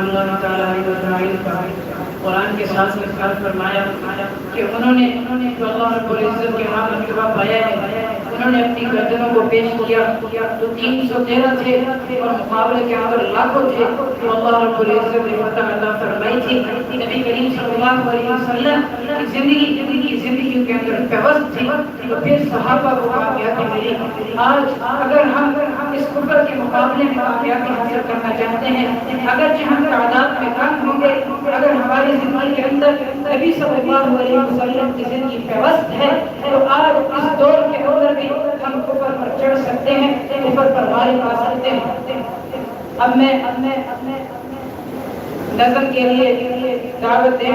اللہ تعالیٰ علیہ وسلم قرآن کے ساتھ ارشاد فرمایا کہ انہوں نے جو اللہ رب العزت کے ہاں مرتبہ پایا ہے، انہوں نے اپنی گردنوں کو پیش کیا تو 313 تھے اور مقابلے کے اندر لاکھوں تھے تو اللہ رب العزت نے فتح عطا فرمائی تھی۔ نبی کریم صلی اللہ علیہ وسلم کی زندگی کے اندر پیوست تھی تو پھر صحابہ کو کامیابی ملی۔ آج اگر ہم اس کفر کے مقابلے میں کامیابی حاصل کرنا چاہتے ہیں، اگرچہ ہم تعداد میں کم ہوں گے، اگر ہماری زندگی کے اندر نبی صلی اللہ علیہ وسلم کی زندگی پیوست ہے تو آج اس دور کے اندر بھی ہم کفر پر چڑھ سکتے ہیں، کفر پر غالب آ سکتے ہیں۔ اب میں نظم کے لیے دعوت دیں،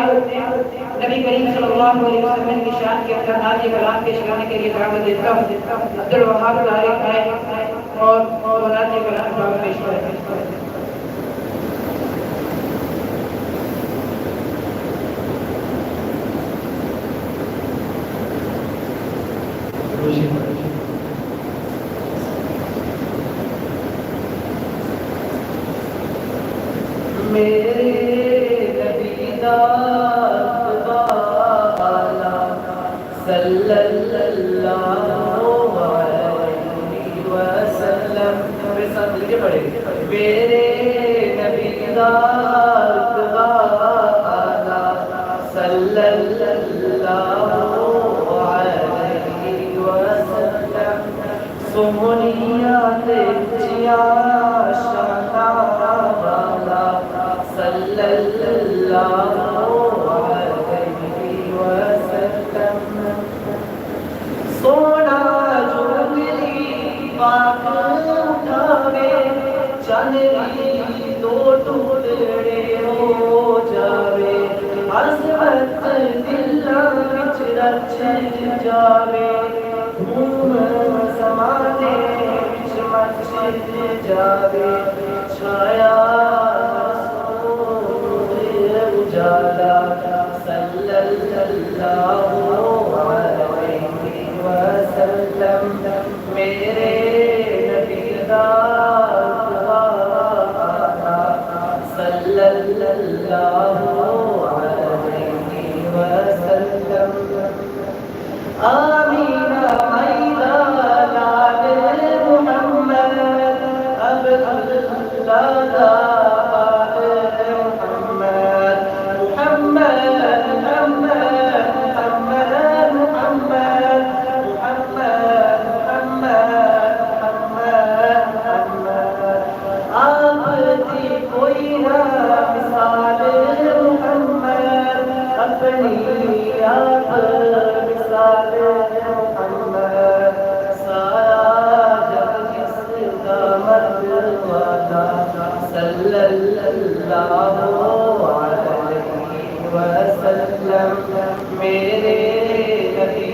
نبی کریم صلی اللہ علیہ وسلم کی شان کے اندر نعت کلام پیش کرنے کے لیے دعوت دیتا ہوں۔ عبدالوہاب طارق آئے اور نعت کلام دعوت پیش کریں۔ میرے نبی داد والا صلی اللہ علیہ وسلم، میرے ساتھ لکھے پڑھے، میرے نبی داد والا صلی اللہ علیہ وسلم، سمنیات جیا شانا والا صلی اللہ علیہ وسلم، سونا جھولی پاک اٹھاوے، چاندنی دو ٹکڑے ہو جاوے، عظمت دل وچ رچ جاوے، دھوم زمانے وچ مچ جاوے، چھایا اجالا صلی اللہ علیہ وسلم، میرے نبی داد والا صلی اللہ علیہ وسلم، آمینہ عیدہ لال محمد عبداللہ صلی اللہ علیہ وسلم، میرے نبی